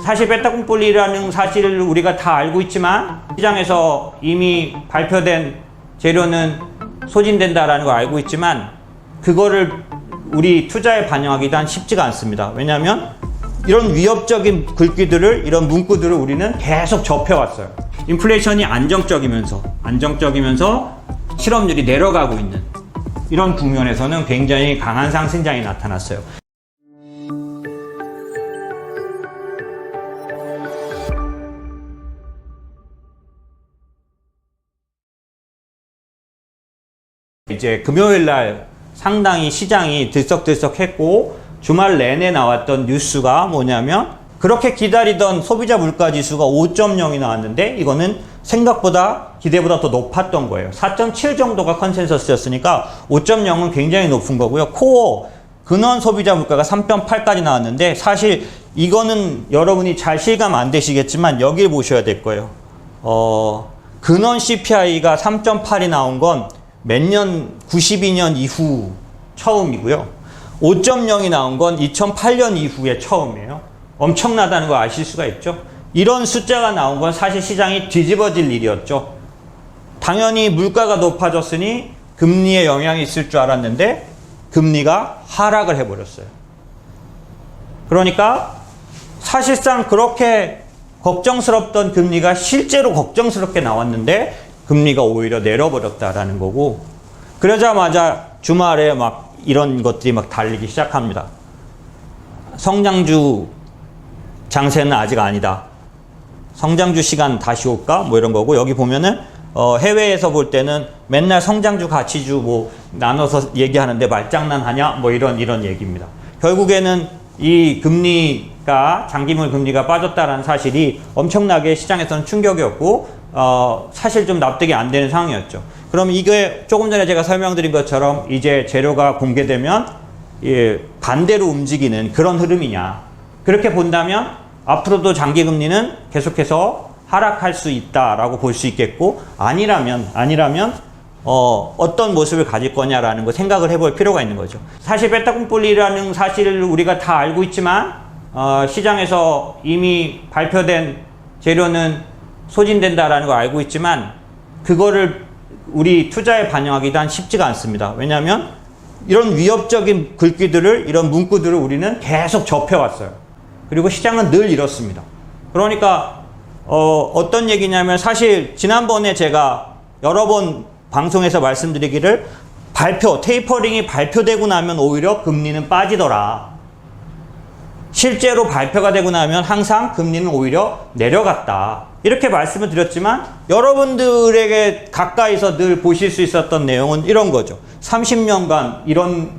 사실 베타공폴리라는 사실을 우리가 다 알고 있지만 시장에서 이미 발표된 재료는 소진된다라는 걸 알고 있지만 그거를 우리 투자에 반영하기도 쉽지가 않습니다. 왜냐하면 이런 위협적인 글귀들을, 이런 문구들을 우리는 계속 접해왔어요. 인플레이션이 안정적이면서 실업률이 내려가고 있는 이런 국면에서는 굉장히 강한 상승장이 나타났어요. 이제 금요일 날 상당히 시장이 들썩들썩했고 주말 내내 나왔던 뉴스가 뭐냐면 그렇게 기다리던 소비자 물가 지수가 5.0이 나왔는데 이거는 생각보다 기대보다 더 높았던 거예요. 4.7 정도가 컨센서스였으니까 5.0은 굉장히 높은 거고요. 코어 근원 소비자 물가가 3.8까지 나왔는데 사실 이거는 여러분이 잘 실감 안 되시겠지만 여길 보셔야 될 거예요. 근원 CPI가 3.8이 나온 건 몇 년, 92년 이후 처음이고요. 5.0이 나온 건 2008년 이후에 처음이에요. 엄청나다는 거 아실 수가 있죠. 이런 숫자가 나온 건 사실 시장이 뒤집어질 일이었죠. 당연히 물가가 높아졌으니 금리에 영향이 있을 줄 알았는데 금리가 하락을 해버렸어요. 그러니까 사실상 그렇게 걱정스럽던 금리가 실제로 걱정스럽게 나왔는데 금리가 오히려 내려버렸다라는 거고, 그러자마자 주말에 막 이런 것들이 막 달리기 시작합니다. 성장주 장세는 아직 아니다. 성장주 시간 다시 올까? 뭐 이런 거고, 여기 보면은 해외에서 볼 때는 맨날 성장주 가치주 뭐 나눠서 얘기하는데 말장난하냐? 뭐 이런 얘기입니다. 결국에는 이 금리가, 장기물 금리가 빠졌다라는 사실이 엄청나게 시장에서는 충격이었고, 사실 좀 납득이 안 되는 상황이었죠. 그럼 이게 조금 전에 제가 설명드린 것처럼 이제 재료가 공개되면 반대로 움직이는 그런 흐름이냐. 그렇게 본다면 앞으로도 장기금리는 계속해서 하락할 수 있다라고 볼 수 있겠고, 아니라면 어떤 모습을 가질 거냐라는 거 생각을 해볼 필요가 있는 거죠. 사실 베타공폴리라는 사실을 우리가 다 알고 있지만 시장에서 이미 발표된 재료는 소진된다라는 걸 알고 있지만 그거를 우리 투자에 반영하기도 쉽지가 않습니다. 왜냐하면 이런 위협적인 글귀들을, 이런 문구들을 우리는 계속 접해왔어요. 그리고 시장은 늘 이렇습니다. 그러니까 어떤 얘기냐면, 사실 지난번에 제가 여러 번 방송에서 말씀드리기를, 테이퍼링이 발표되고 나면 오히려 금리는 빠지더라. 실제로 발표가 되고 나면 항상 금리는 오히려 내려갔다. 이렇게 말씀을 드렸지만 여러분들에게 가까이서 늘 보실 수 있었던 내용은 이런 거죠. 30년간 이런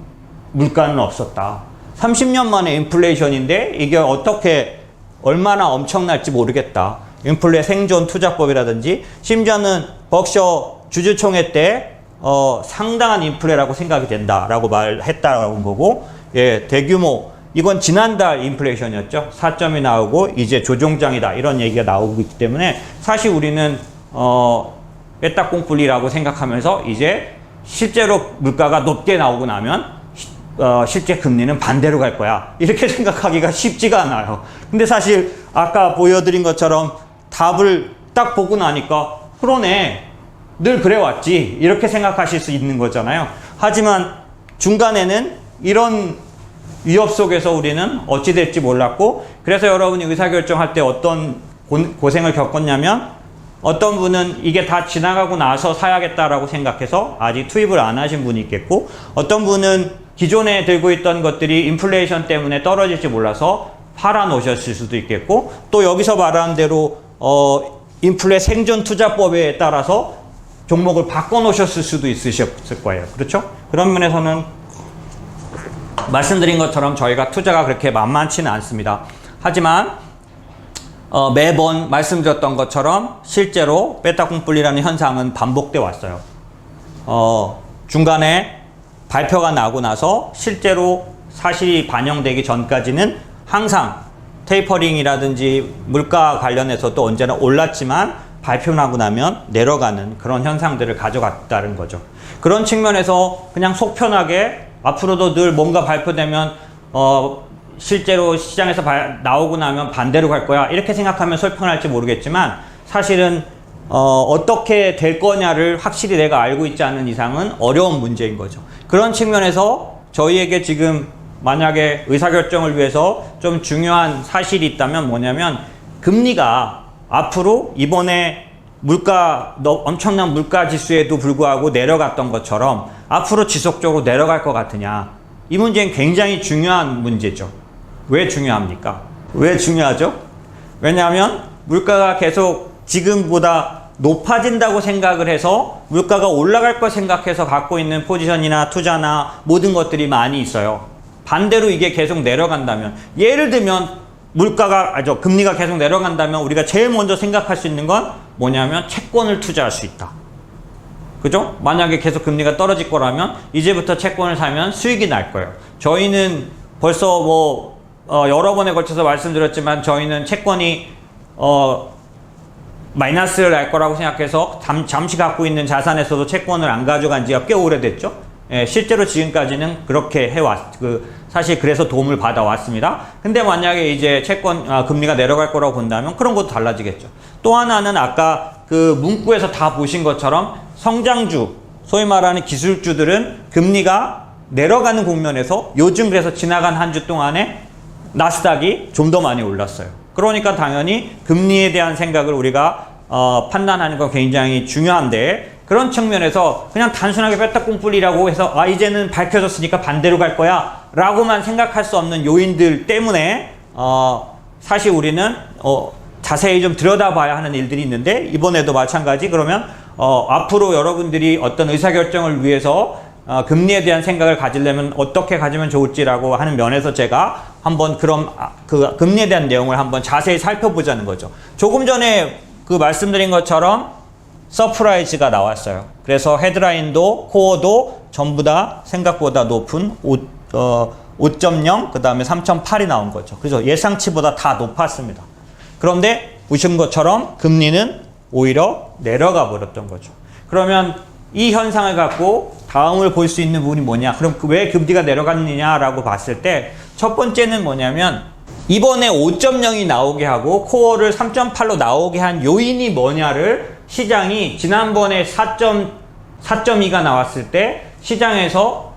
물가는 없었다. 30년 만에 인플레이션인데 이게 어떻게 얼마나 엄청날지 모르겠다. 인플레 생존 투자법이라든지, 심지어는 버크셔 주주총회 때 상당한 인플레라고 생각이 된다라고 말했다라는 거고, 대규모, 이건 지난달 인플레이션이었죠. 4점이 나오고 이제 조정장이다, 이런 얘기가 나오고 있기 때문에 사실 우리는 베타공폴리라고 생각하면서 이제 실제로 물가가 높게 나오고 나면 실제 금리는 반대로 갈 거야, 이렇게 생각하기가 쉽지가 않아요. 근데 사실 아까 보여드린 것처럼 답을 딱 보고 나니까 그러네, 늘 그래왔지, 이렇게 생각하실 수 있는 거잖아요. 하지만 중간에는 이런 위협 속에서 우리는 어찌 될지 몰랐고, 그래서 여러분이 의사결정할 때 어떤 고생을 겪었냐면, 어떤 분은 이게 다 지나가고 나서 사야겠다라고 생각해서 아직 투입을 안 하신 분이 있겠고, 어떤 분은 기존에 들고 있던 것들이 인플레이션 때문에 떨어질지 몰라서 팔아 놓으셨을 수도 있겠고, 또 여기서 말하는 대로 인플레 생존 투자법에 따라서 종목을 바꿔 놓으셨을 수도 있으셨을 거예요. 그렇죠? 그런 면에서는 말씀드린 것처럼 저희가 투자가 그렇게 만만치는 않습니다. 하지만 매번 말씀드렸던 것처럼 실제로 베타공폴리라는 현상은 반복돼 왔어요. 중간에 발표가 나고 나서 실제로 사실이 반영되기 전까지는 항상 테이퍼링이라든지 물가 관련해서도 언제나 올랐지만 발표 나고 나면 내려가는 그런 현상들을 가져갔다는 거죠. 그런 측면에서 그냥 속 편하게 앞으로도 늘 뭔가 발표되면 실제로 시장에서 나오고 나면 반대로 갈 거야 이렇게 생각하면 설명을 할지 모르겠지만 사실은 어떻게 될 거냐를 확실히 내가 알고 있지 않은 이상은 어려운 문제인 거죠. 그런 측면에서 저희에게 지금 만약에 의사결정을 위해서 좀 중요한 사실이 있다면 뭐냐면 금리가 앞으로 이번에 엄청난 물가 지수에도 불구하고 내려갔던 것처럼 앞으로 지속적으로 내려갈 것 같으냐. 이 문제는 굉장히 중요한 문제죠. 왜 중요합니까? 왜 중요하죠? 왜냐하면 물가가 계속 지금보다 높아진다고 생각을 해서 물가가 올라갈 거 생각해서 갖고 있는 포지션이나 투자나 모든 것들이 많이 있어요. 반대로 이게 계속 내려간다면, 예를 들면 금리가 계속 내려간다면 우리가 제일 먼저 생각할 수 있는 건 뭐냐면 채권을 투자할 수 있다. 그죠? 만약에 계속 금리가 떨어질 거라면 이제부터 채권을 사면 수익이 날 거예요. 저희는 벌써 여러 번에 걸쳐서 말씀드렸지만 저희는 채권이 마이너스를 날 거라고 생각해서 잠시 갖고 있는 자산에서도 채권을 안 가져간 지가 꽤 오래됐죠. 예, 실제로 지금까지는 그렇게 사실 그래서 도움을 받아왔습니다. 근데 만약에 이제 금리가 내려갈 거라고 본다면 그런 것도 달라지겠죠. 또 하나는 아까 그 문구에서 다 보신 것처럼 성장주, 소위 말하는 기술주들은 금리가 내려가는 국면에서 요즘 그래서 지나간 한 주 동안에 나스닥이 좀 더 많이 올랐어요. 그러니까 당연히 금리에 대한 생각을 우리가 판단하는 건 굉장히 중요한데, 그런 측면에서 그냥 단순하게 빼딱공뿔이라고 해서 이제는 밝혀졌으니까 반대로 갈 거야 라고만 생각할 수 없는 요인들 때문에 사실 우리는 자세히 좀 들여다봐야 하는 일들이 있는데, 이번에도 마찬가지. 그러면 앞으로 여러분들이 어떤 의사결정을 위해서 금리에 대한 생각을 가지려면 어떻게 가지면 좋을지라고 하는 면에서 제가 한번 그럼 그 금리에 대한 내용을 한번 자세히 살펴보자는 거죠. 조금 전에 말씀드린 것처럼 서프라이즈가 나왔어요. 그래서 헤드라인도 코어도 전부 다 생각보다 높은 5.0 그 다음에 3.8이 나온 거죠. 그래서 예상치보다 다 높았습니다. 그런데 보신 것처럼 금리는 오히려 내려가 버렸던 거죠. 그러면 이 현상을 갖고 다음을 볼 수 있는 부분이 뭐냐, 그럼 왜 금리가 내려갔느냐라고 봤을 때 첫 번째는 뭐냐면 이번에 5.0이 나오게 하고 코어를 3.8로 나오게 한 요인이 뭐냐를 시장이 지난번에 4.2가 나왔을 때 시장에서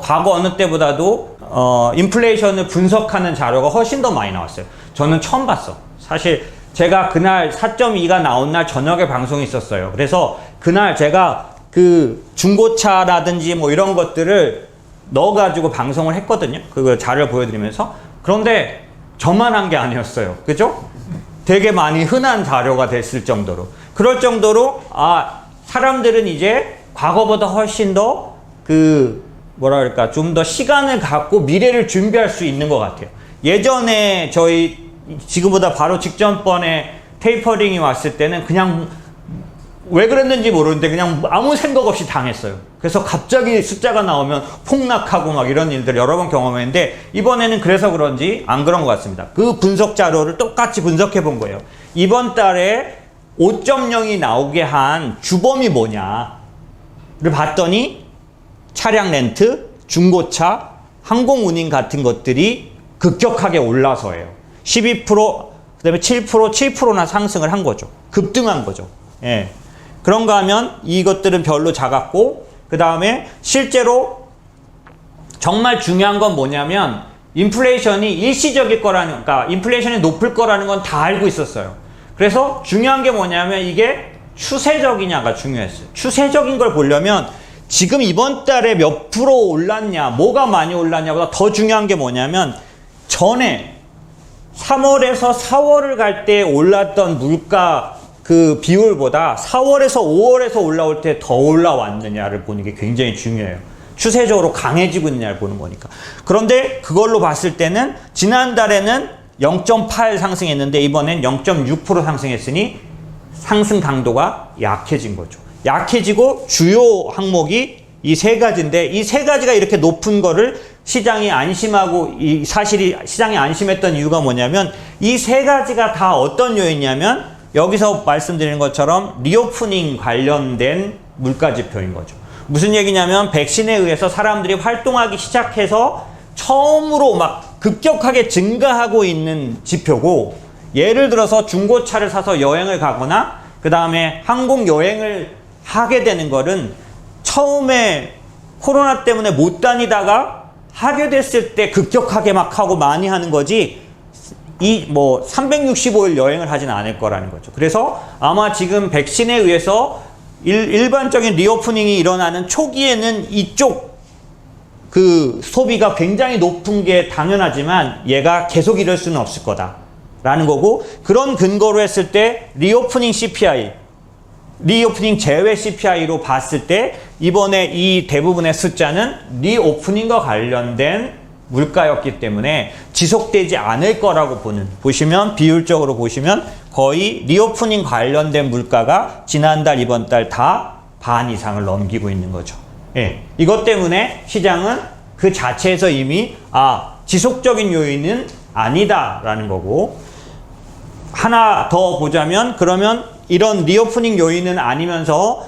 과거 어느 때보다도 인플레이션을 분석하는 자료가 훨씬 더 많이 나왔어요. 저는 처음 봤어. 사실 제가 그날 4.2가 나온 날 저녁에 방송이 있었어요. 그래서 그날 제가 그 중고차라든지 뭐 이런 것들을 넣어가지고 방송을 했거든요. 그 자료를 보여드리면서. 그런데 저만 한 게 아니었어요. 그죠? 되게 많이 흔한 자료가 됐을 정도로. 그럴 정도로 사람들은 이제 과거보다 훨씬 더 좀 더 시간을 갖고 미래를 준비할 수 있는 것 같아요. 예전에 지금보다 바로 직전번에 테이퍼링이 왔을 때는 그냥 왜 그랬는지 모르는데 그냥 아무 생각 없이 당했어요. 그래서 갑자기 숫자가 나오면 폭락하고 막 이런 일들을 여러 번 경험했는데, 이번에는 그래서 그런지 안 그런 것 같습니다. 그 분석 자료를 똑같이 분석해 본 거예요. 이번 달에 5.0이 나오게 한 주범이 뭐냐를 봤더니 차량 렌트, 중고차, 항공운임 같은 것들이 급격하게 올라서예요. 12%, 그 다음에 7%나 상승을 한 거죠. 급등한 거죠. 예. 그런가 하면 이것들은 별로 작았고, 그 다음에 실제로 정말 중요한 건 뭐냐면 인플레이션이 일시적일 거라는, 그러니까 인플레이션이 높을 거라는 건 다 알고 있었어요. 그래서 중요한 게 뭐냐면 이게 추세적이냐가 중요했어요. 추세적인 걸 보려면 지금 이번 달에 몇 프로 올랐냐, 뭐가 많이 올랐냐보다 더 중요한 게 뭐냐면 전에 3월에서 4월을 갈 때 올랐던 물가 그 비율보다 4월에서 5월에서 올라올 때 더 올라왔느냐를 보는 게 굉장히 중요해요. 추세적으로 강해지고 있느냐를 보는 거니까. 그런데 그걸로 봤을 때는 지난달에는 0.8 상승했는데 이번엔 0.6% 상승했으니 상승 강도가 약해진 거죠. 약해지고 주요 항목이 이 세 가지인데, 이 세 가지가 이렇게 높은 거를 시장이 안심하고, 이 사실이 시장이 안심했던 이유가 뭐냐면 이 세 가지가 다 어떤 요인이냐면 여기서 말씀드리는 것처럼 리오프닝 관련된 물가지표인 거죠. 무슨 얘기냐면 백신에 의해서 사람들이 활동하기 시작해서 처음으로 막 급격하게 증가하고 있는 지표고, 예를 들어서 중고차를 사서 여행을 가거나 그 다음에 항공 여행을 하게 되는 거는 처음에 코로나 때문에 못 다니다가 하게 됐을 때 급격하게 막 하고 많이 하는 거지, 이 뭐 365일 여행을 하진 않을 거라는 거죠. 그래서 아마 지금 백신에 의해서 일반적인 리오프닝이 일어나는 초기에는 이쪽 그 소비가 굉장히 높은 게 당연하지만 얘가 계속 이럴 수는 없을 거다라는 거고, 그런 근거로 했을 때 리오프닝 CPI, 리오프닝 제외 CPI로 봤을 때 이번에 이 대부분의 숫자는 리오프닝과 관련된 물가였기 때문에 지속되지 않을 거라고 보시면 비율적으로 보시면 거의 리오프닝 관련된 물가가 지난달 이번 달 다 반 이상을 넘기고 있는 거죠. 예, 이것 때문에 시장은 그 자체에서 이미 지속적인 요인은 아니다라는 거고, 하나 더 보자면, 그러면 이런 리오프닝 요인은 아니면서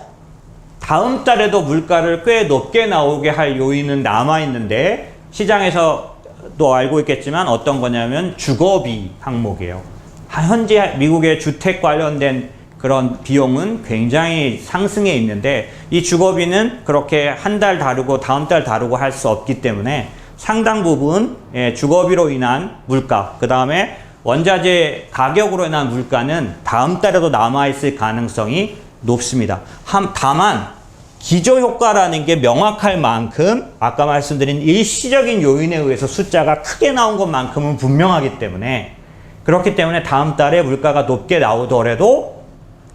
다음 달에도 물가를 꽤 높게 나오게 할 요인은 남아있는데, 시장에서도 알고 있겠지만 어떤 거냐면 주거비 항목이에요. 현재 미국의 주택 관련된 그런 비용은 굉장히 상승해 있는데, 이 주거비는 그렇게 한 달 다르고 다음 달 다르고 할 수 없기 때문에 상당 부분 주거비로 인한 물가, 그 다음에 원자재 가격으로 인한 물가는 다음 달에도 남아있을 가능성이 높습니다. 다만 기저효과라는 게 명확할 만큼 아까 말씀드린 일시적인 요인에 의해서 숫자가 크게 나온 것만큼은 분명하기 때문에, 그렇기 때문에 다음 달에 물가가 높게 나오더라도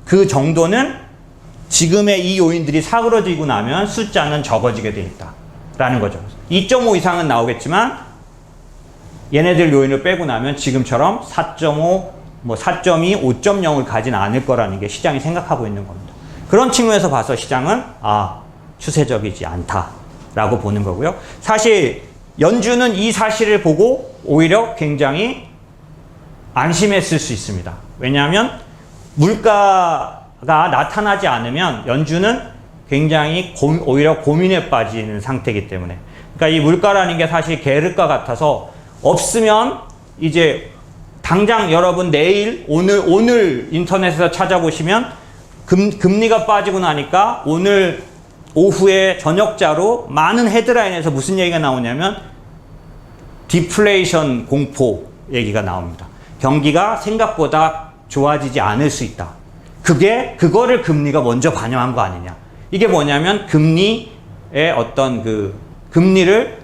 그 정도는 지금의 이 요인들이 사그러지고 나면 숫자는 적어지게 돼 있다라는 거죠. 2.5 이상은 나오겠지만 얘네들 요인을 빼고 나면 지금처럼 4.5, 4.2, 5.0을 가진 않을 거라는 게 시장이 생각하고 있는 겁니다. 그런 측면에서 봐서 시장은 추세적이지 않다라고 보는 거고요. 사실 연준은 이 사실을 보고 오히려 굉장히 안심했을 수 있습니다. 왜냐하면 물가가 나타나지 않으면 연준은 굉장히 오히려 고민에 빠지는 상태이기 때문에, 그러니까 이 물가라는 게 사실 계륵과 같아서 없으면 이제 당장 여러분 내일 오늘 인터넷에서 찾아보시면 금리가 빠지고 나니까 오늘 오후에 저녁자로 많은 헤드라인에서 무슨 얘기가 나오냐면 디플레이션 공포 얘기가 나옵니다. 경기가 생각보다 좋아지지 않을 수 있다. 그거를 금리가 먼저 반영한 거 아니냐. 이게 뭐냐면 금리의 어떤 금리를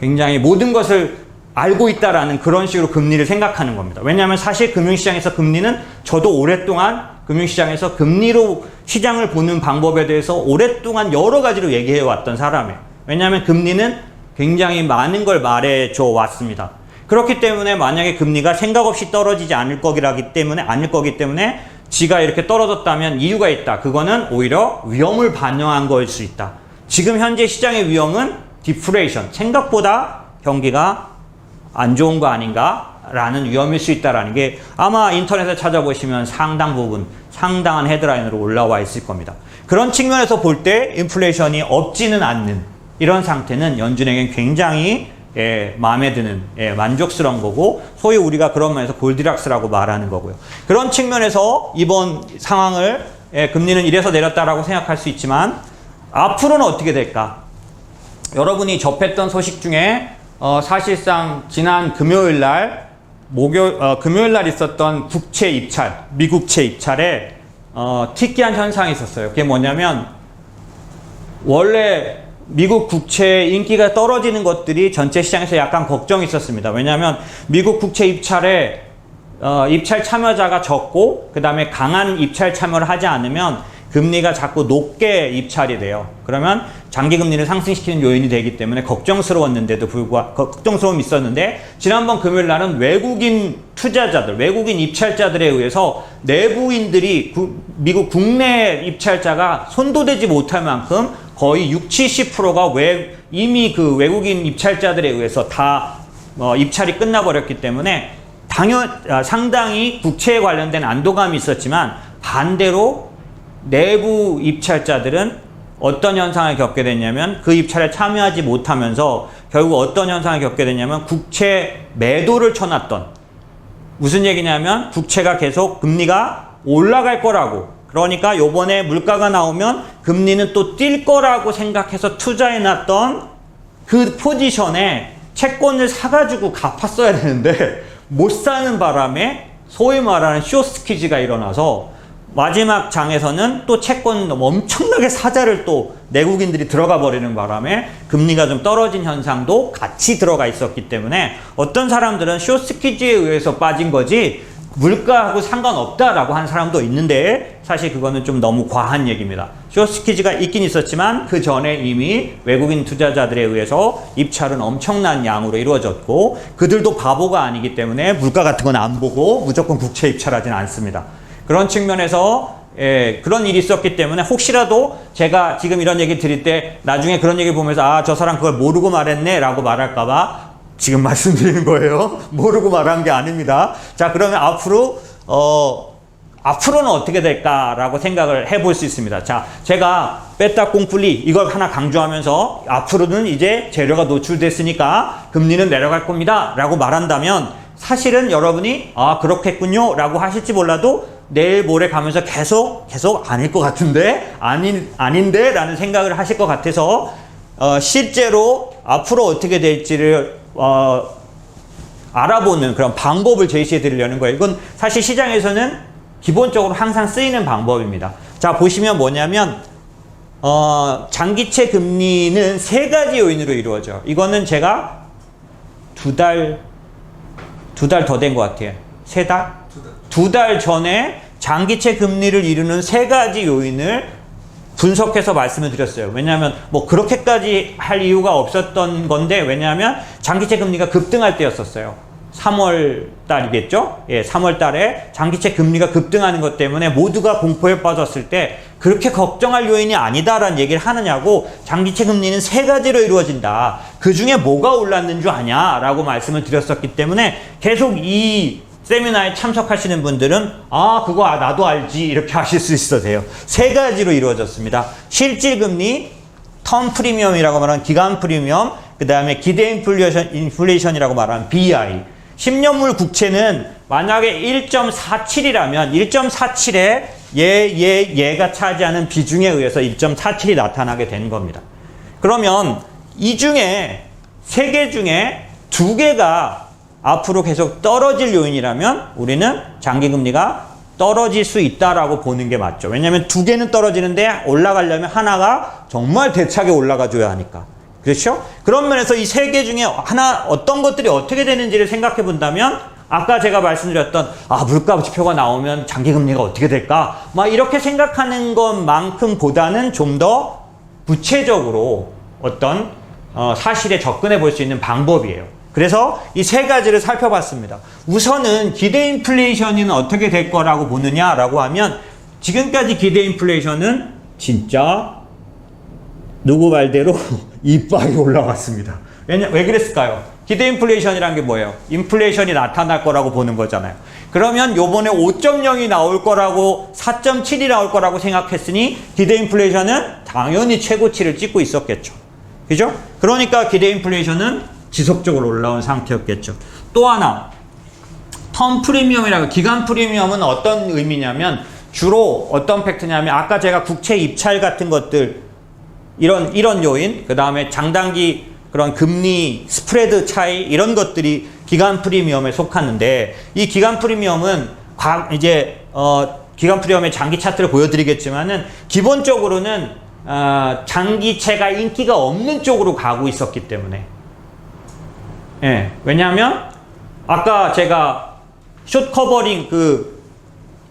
굉장히 모든 것을 알고 있다라는 그런 식으로 금리를 생각하는 겁니다. 왜냐하면 사실 금융시장에서 금리는 저도 오랫동안 금융시장에서 금리로 시장을 보는 방법에 대해서 오랫동안 여러 가지로 얘기해 왔던 사람이에요. 왜냐하면 금리는 굉장히 많은 걸 말해줘 왔습니다. 그렇기 때문에 만약에 금리가 생각 없이 떨어지지 않을 거기 때문에 지가 이렇게 떨어졌다면 이유가 있다. 그거는 오히려 위험을 반영한 거일 수 있다. 지금 현재 시장의 위험은 디플레이션, 생각보다 경기가 안 좋은 거 아닌가? 라는 위험일 수 있다라는 게 아마 인터넷에 찾아보시면 상당한 헤드라인으로 올라와 있을 겁니다. 그런 측면에서 볼 때 인플레이션이 없지는 않는 이런 상태는 연준에겐 굉장히 마음에 드는 만족스러운 거고, 소위 우리가 그런 면에서 골디락스라고 말하는 거고요. 그런 측면에서 이번 상황을 금리는 이래서 내렸다라고 생각할 수 있지만 앞으로는 어떻게 될까? 여러분이 접했던 소식 중에 사실상 지난 금요일날 금요일날 있었던 국채 입찰, 미국채 입찰에 특이한 현상이 있었어요. 그게 뭐냐면 원래 미국 국채 인기가 떨어지는 것들이 전체 시장에서 약간 걱정이 있었습니다. 왜냐하면 미국 국채 입찰에 입찰 참여자가 적고 그 다음에 강한 입찰 참여를 하지 않으면 금리가 자꾸 높게 입찰이 돼요. 그러면 장기금리를 상승시키는 요인이 되기 때문에 걱정스러움이 있었는데, 지난번 금요일 날은 외국인 투자자들, 외국인 입찰자들에 의해서 내부인들이 미국 국내 입찰자가 손도대지 못할 만큼 거의 60~70%가 이미 그 외국인 입찰자들에 의해서 다 입찰이 끝나버렸기 때문에 상당히 국채에 관련된 안도감이 있었지만, 반대로 내부 입찰자들은 어떤 현상을 겪게 됐냐면 그 입찰에 참여하지 못하면서 결국 어떤 현상을 겪게 되냐면 국채 매도를 쳐놨던, 무슨 얘기냐면 국채가 계속 금리가 올라갈 거라고, 그러니까 요번에 물가가 나오면 금리는 또 뛸 거라고 생각해서 투자해놨던 그 포지션에 채권을 사가지고 갚았어야 되는데 못 사는 바람에 소위 말하는 숏스퀴즈가 일어나서 마지막 장에서는 또 채권 엄청나게 사자를 또 내국인들이 들어가 버리는 바람에 금리가 좀 떨어진 현상도 같이 들어가 있었기 때문에 어떤 사람들은 숏스퀴즈에 의해서 빠진 거지 물가하고 상관없다라고 한 사람도 있는데 사실 그거는 좀 너무 과한 얘기입니다. 숏스퀴즈가 있긴 있었지만 그 전에 이미 외국인 투자자들에 의해서 입찰은 엄청난 양으로 이루어졌고 그들도 바보가 아니기 때문에 물가 같은 건 안 보고 무조건 국채 입찰하지는 않습니다. 그런 측면에서 그런 일이 있었기 때문에 혹시라도 제가 지금 이런 얘기 드릴 때 나중에 그런 얘기 보면서 아, 저 사람 그걸 모르고 말했네 라고 말할까봐 지금 말씀드리는 거예요. 모르고 말한 게 아닙니다. 자, 그러면 앞으로는 어떻게 될까라고 생각을 해볼 수 있습니다. 자, 제가 뺐다 꽁풀리 이걸 하나 강조하면서 앞으로는 이제 재료가 노출됐으니까 금리는 내려갈 겁니다 라고 말한다면 사실은 여러분이 아, 그렇겠군요 라고 하실지 몰라도 내일 모레 가면서 계속 아닐 것 같은데 아닌데 라는 생각을 하실 것 같아서 실제로 앞으로 어떻게 될지를 알아보는 그런 방법을 제시해 드리려는 거예요. 이건 사실 시장에서는 기본적으로 항상 쓰이는 방법입니다. 자, 보시면 뭐냐면 장기채 금리는 세 가지 요인으로 이루어져. 이거는 제가 두 달 더 된 것 같아요. 세 달? 두 달 전에 장기채 금리를 이루는 세 가지 요인을 분석해서 말씀을 드렸어요. 왜냐하면 뭐 그렇게까지 할 이유가 없었던 건데 왜냐하면 장기채 금리가 급등할 때였었어요. 3월 달이겠죠? 예, 3월 달에 장기채 금리가 급등하는 것 때문에 모두가 공포에 빠졌을 때 그렇게 걱정할 요인이 아니다라는 얘기를 하느냐고 장기채 금리는 세 가지로 이루어진다. 그 중에 뭐가 올랐는 줄 아냐? 라고 말씀을 드렸었기 때문에 계속 이 세미나에 참석하시는 분들은 아, 그거 나도 알지 이렇게 하실 수 있으세요. 세 가지로 이루어졌습니다. 실질금리, 텀 프리미엄이라고 말하는 기간 프리미엄, 그 다음에 기대 인플레이션이라고 말하는 BI. 10년물 국채는 만약에 1.47이라면 1.47에 얘가 차지하는 비중에 의해서 1.47이 나타나게 된 겁니다. 그러면 이 중에 세 개 중에 두 개가 앞으로 계속 떨어질 요인이라면 우리는 장기금리가 떨어질 수 있다라고 보는 게 맞죠. 왜냐하면 두 개는 떨어지는데 올라가려면 하나가 정말 대차게 올라가 줘야 하니까. 그렇죠? 그런 면에서 이 세 개 중에 하나 어떤 것들이 어떻게 되는지를 생각해 본다면 아까 제가 말씀드렸던 물가 지표가 나오면 장기금리가 어떻게 될까? 막 이렇게 생각하는 것만큼보다는 좀 더 구체적으로 어떤 사실에 접근해 볼 수 있는 방법이에요. 그래서 이 세 가지를 살펴봤습니다. 우선은 기대 인플레이션은 어떻게 될 거라고 보느냐라고 하면 지금까지 기대 인플레이션은 진짜 누구 말대로 이빨이 올라갔습니다. 왜 그랬을까요? 기대 인플레이션이란 게 뭐예요? 인플레이션이 나타날 거라고 보는 거잖아요. 그러면 요번에 5.0이 나올 거라고 4.7이 나올 거라고 생각했으니 기대 인플레이션은 당연히 최고치를 찍고 있었겠죠. 그죠? 그러니까 기대 인플레이션은 지속적으로 올라온 상태였겠죠. 또 하나, 텀 프리미엄이라고, 기간 프리미엄은 어떤 의미냐면 주로 어떤 팩트냐면 아까 제가 국채 입찰 같은 것들 이런 요인, 그 다음에 장단기 그런 금리 스프레드 차이 이런 것들이 기간 프리미엄에 속하는데 이 기간 프리미엄은 기간 프리미엄의 장기 차트를 보여드리겠지만은 기본적으로는 장기채가 인기가 없는 쪽으로 가고 있었기 때문에 예, 왜냐하면 아까 제가 숏 커버링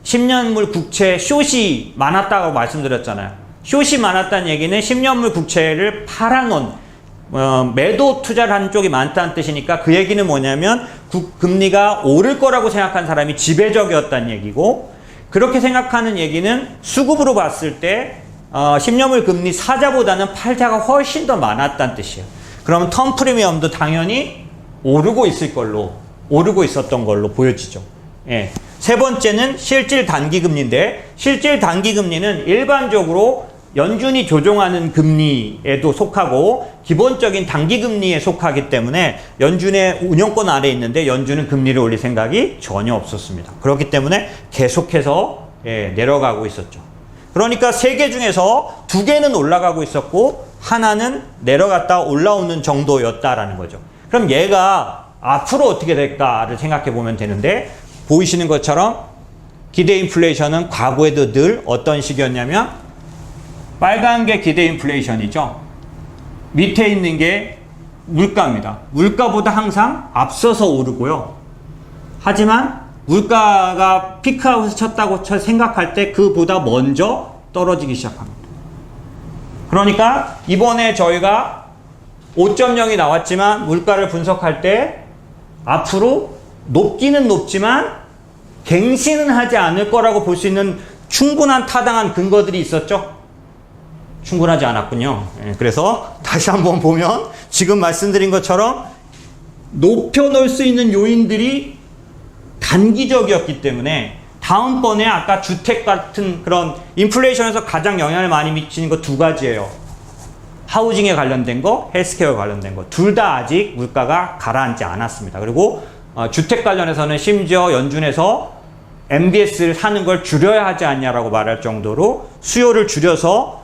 10년물 국채 숏이 많았다고 말씀드렸잖아요. 숏이 많았다는 얘기는 10년물 국채를 팔아놓은 매도 투자를 하는 쪽이 많다는 뜻이니까 그 얘기는 뭐냐면 금리가 오를 거라고 생각한 사람이 지배적이었다는 얘기고 그렇게 생각하는 얘기는 수급으로 봤을 때 10년물 금리 사자보다는 팔자가 훨씬 더 많았다는 뜻이에요. 그러면 텀 프리미엄도 당연히 오르고 있었던 걸로 보여지죠. 예. 세 번째는 실질 단기금리인데 실질 단기금리는 일반적으로 연준이 조종하는 금리에도 속하고 기본적인 단기 금리에 속하기 때문에 연준의 운영권 아래에 있는데 연준은 금리를 올릴 생각이 전혀 없었습니다. 그렇기 때문에 계속해서 내려가고 있었죠. 그러니까 세 개 중에서 두 개는 올라가고 있었고 하나는 내려갔다 올라오는 정도였다라는 거죠. 그럼 얘가 앞으로 어떻게 될까를 생각해 보면 되는데, 보이시는 것처럼 기대 인플레이션은 과거에도 늘 어떤 식이었냐면 빨간 게 기대 인플레이션이죠. 밑에 있는 게 물가입니다. 물가보다 항상 앞서서 오르고요. 하지만 물가가 피크아웃을 쳤다고 생각할 때 그보다 먼저 떨어지기 시작합니다. 그러니까 이번에 저희가 5.0이 나왔지만 물가를 분석할 때 앞으로 높기는 높지만 갱신은 하지 않을 거라고 볼 수 있는 충분한 타당한 근거들이 있었죠. 충분하지 않았군요. 그래서 다시 한번 보면 지금 말씀드린 것처럼 높여놓을 수 있는 요인들이 단기적이었기 때문에 다음번에 아까 주택 같은 그런 인플레이션에서 가장 영향을 많이 미치는 거 두 가지예요. 하우징에 관련된 거, 헬스케어에 관련된 거. 둘 다 아직 물가가 가라앉지 않았습니다. 그리고 주택 관련해서는 심지어 연준에서 MBS를 사는 걸 줄여야 하지 않냐라고 말할 정도로 수요를 줄여서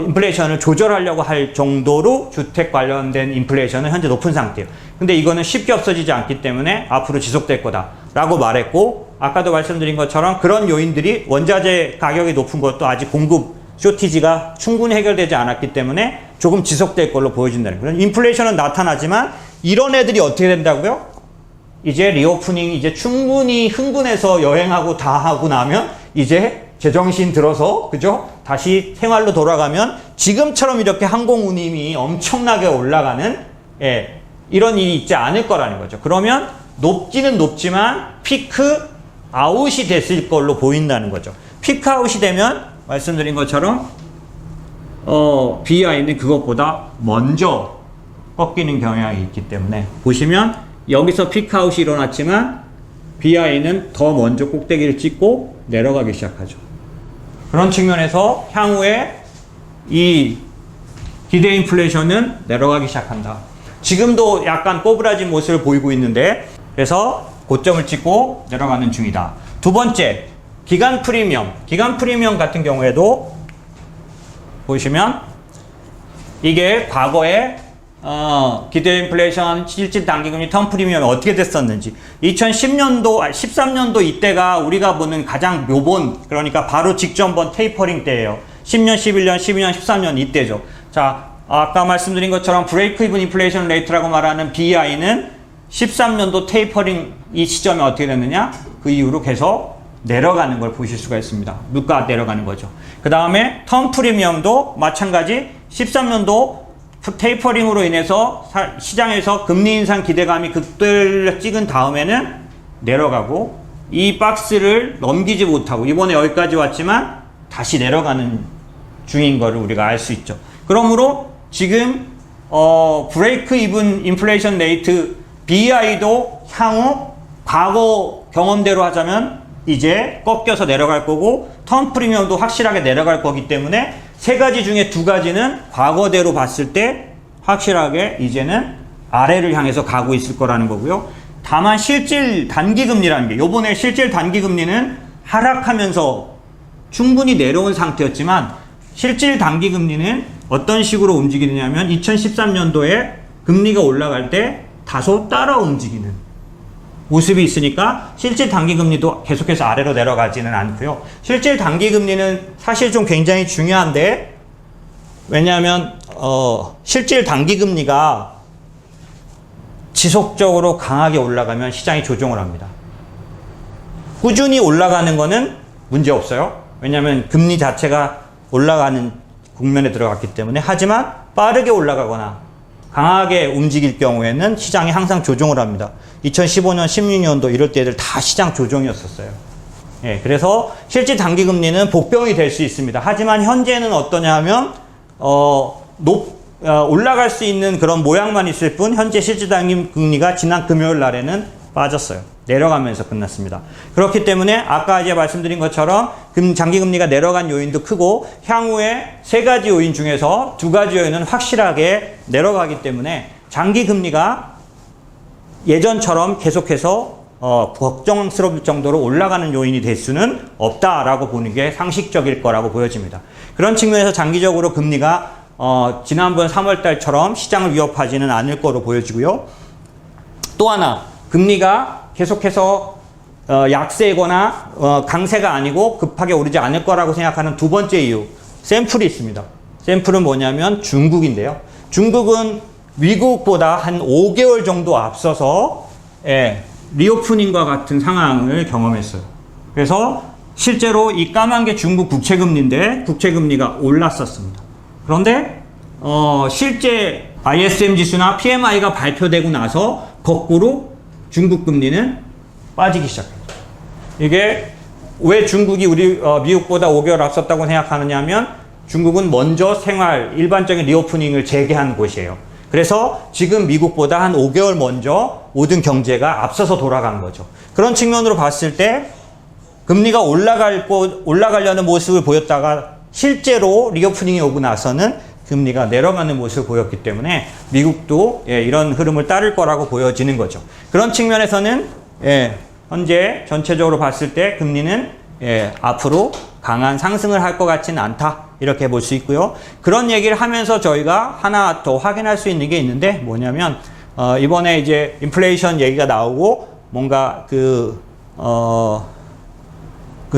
인플레이션을 조절하려고 할 정도로 주택 관련된 인플레이션은 현재 높은 상태예요. 근데 이거는 쉽게 없어지지 않기 때문에 앞으로 지속될 거다라고 말했고, 아까도 말씀드린 것처럼 그런 요인들이 원자재 가격이 높은 것도 아직 공급 쇼티지가 충분히 해결되지 않았기 때문에 조금 지속될 걸로 보여진다는 거예요. 인플레이션은 나타나지만 이런 애들이 어떻게 된다고요? 이제 리오프닝 이제 충분히 흥분해서 여행하고 다 하고 나면 이제 제정신 들어서, 그죠? 다시 생활로 돌아가면 지금처럼 이렇게 항공운임이 엄청나게 올라가는 이런 일이 있지 않을 거라는 거죠. 그러면 높기는 높지만 피크 아웃이 됐을 걸로 보인다는 거죠. 피크 아웃이 되면 말씀드린 것처럼 BI는 그것보다 먼저 꺾이는 경향이 있기 때문에 보시면 여기서 피크 아웃이 일어났지만 BI는 더 먼저 꼭대기를 찍고 내려가기 시작하죠. 그런 측면에서 향후에 이 기대 인플레이션은 내려가기 시작한다. 지금도 약간 꼬부라진 모습을 보이고 있는데, 그래서 고점을 찍고 내려가는 중이다. 두 번째, 기간 프리미엄. 기간 프리미엄 같은 경우에도 보시면 이게 과거에 기대 인플레이션, 실질 단기금리, 텀 프리미엄이 어떻게 됐었는지. 2010년도, 13년도 이때가 우리가 보는 가장 묘본, 그러니까 바로 직전번 테이퍼링 때예요. 10년, 11년, 12년, 13년 이때죠. 자, 아까 말씀드린 것처럼 브레이크 이븐 인플레이션 레이트라고 말하는 BI는 13년도 테이퍼링 이 시점에 어떻게 됐느냐? 그 이후로 계속 내려가는 걸 보실 수가 있습니다. 물가 내려가는 거죠. 그 다음에 텀 프리미엄도 마찬가지 13년도 테이퍼링으로 인해서 시장에서 금리 인상 기대감이 극대를 찍은 다음에는 내려가고, 이 박스를 넘기지 못하고 이번에 여기까지 왔지만 다시 내려가는 중인 거를 우리가 알 수 있죠. 그러므로 지금 브레이크 이븐 인플레이션 레이트 BI도 향후 과거 경험대로 하자면 이제 꺾여서 내려갈 거고, 텀 프리미엄도 확실하게 내려갈 거기 때문에 세 가지 중에 두 가지는 과거대로 봤을 때 확실하게 이제는 아래를 향해서 가고 있을 거라는 거고요. 다만 실질 단기금리라는 게, 요번에 실질 단기금리는 하락하면서 충분히 내려온 상태였지만 실질 단기금리는 어떤 식으로 움직이느냐면 2013년도에 금리가 올라갈 때 다소 따라 움직이는 모습이 있으니까 실질 단기금리도 계속해서 아래로 내려가지는 않고요. 실질 단기금리는 사실 좀 굉장히 중요한데, 왜냐하면 실질 단기금리가 지속적으로 강하게 올라가면 시장이 조정을 합니다. 꾸준히 올라가는 거는 문제 없어요. 왜냐하면 금리 자체가 올라가는 국면에 들어갔기 때문에. 하지만 빠르게 올라가거나 강하게 움직일 경우에는 시장이 항상 조정을 합니다. 2015년, 16년도 이럴 때들 다 시장 조정이었었어요. 그래서 실질 단기금리는 복병이 될 수 있습니다. 하지만 현재는 어떠냐 하면 올라갈 수 있는 그런 모양만 있을 뿐 현재 실질 단기금리가 지난 금요일 날에는 빠졌어요. 내려가면서 끝났습니다. 그렇기 때문에 아까 이제 말씀드린 것처럼 장기금리가 내려간 요인도 크고 향후에 세 가지 요인 중에서 두 가지 요인은 확실하게 내려가기 때문에 장기금리가 예전처럼 계속해서 걱정스러울 정도로 올라가는 요인이 될 수는 없다라고 보는 게 상식적일 거라고 보여집니다. 그런 측면에서 장기적으로 금리가 지난번 3월달처럼 시장을 위협하지는 않을 거로 보여지고요. 또 하나 금리가 계속해서 약세거나 강세가 아니고 급하게 오르지 않을 거라고 생각하는 두 번째 이유, 샘플이 있습니다. 샘플은 뭐냐면 중국인데요. 중국은 미국보다 한 5개월 정도 앞서서 리오프닝과 같은 상황을 경험했어요. 그래서 실제로 이 까만 게 중국 국채금리인데 국채금리가 올랐었습니다. 그런데 실제 ISM 지수나 PMI가 발표되고 나서 거꾸로 중국 금리는 빠지기 시작합니다. 이게 왜 중국이 미국보다 5개월 앞섰다고 생각하느냐 하면 중국은 먼저 일반적인 리오프닝을 재개한 곳이에요. 그래서 지금 미국보다 한 5개월 먼저 모든 경제가 앞서서 돌아간 거죠. 그런 측면으로 봤을 때 금리가 올라가려는 모습을 보였다가 실제로 리오프닝이 오고 나서는 금리가 내려가는 모습을 보였기 때문에 미국도 이런 흐름을 따를 거라고 보여지는 거죠. 그런 측면에서는 현재 전체적으로 봤을 때 금리는 앞으로 강한 상승을 할 것 같지는 않다, 이렇게 볼 수 있고요. 그런 얘기를 하면서 저희가 하나 더 확인할 수 있는 게 있는데 뭐냐면 이번에 이제 인플레이션 얘기가 나오고 뭔가 그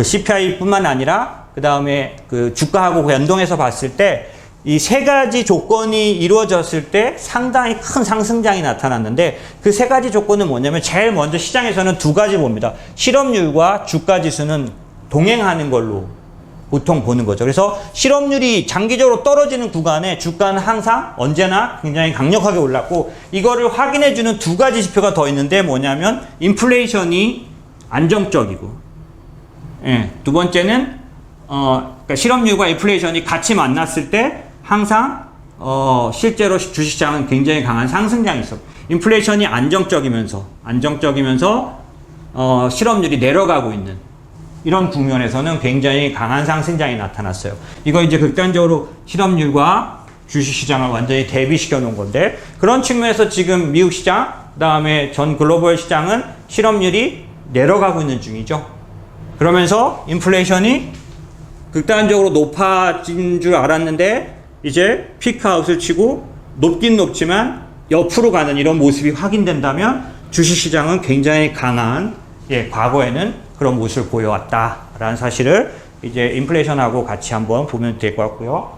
CPI뿐만 아니라 그 다음에 그 주가하고 연동해서 봤을 때 이 세 가지 조건이 이루어졌을 때 상당히 큰 상승장이 나타났는데 그 세 가지 조건은 뭐냐면 제일 먼저 시장에서는 두 가지 봅니다. 실업률과 주가 지수는 동행하는 걸로 보통 보는 거죠. 그래서 실업률이 장기적으로 떨어지는 구간에 주가는 항상 언제나 굉장히 강력하게 올랐고, 이거를 확인해주는 두 가지 지표가 더 있는데 뭐냐면 인플레이션이 안정적이고, 두 번째는 그러니까 실업률과 인플레이션이 같이 만났을 때 항상 실제로 주식시장은 굉장히 강한 상승장이 있어. 인플레이션이 안정적이면서 실업률이 내려가고 있는 이런 국면에서는 굉장히 강한 상승장이 나타났어요. 이거 이제 극단적으로 실업률과 주식시장을 완전히 대비시켜 놓은 건데, 그런 측면에서 지금 미국 시장, 그 다음에 전 글로벌 시장은 실업률이 내려가고 있는 중이죠. 그러면서 인플레이션이 극단적으로 높아진 줄 알았는데 이제 피크아웃을 치고 높긴 높지만 옆으로 가는 이런 모습이 확인된다면 주식시장은 굉장히 강한, 과거에는 그런 모습을 보여왔다라는 사실을 이제 인플레이션하고 같이 한번 보면 될 것 같고요.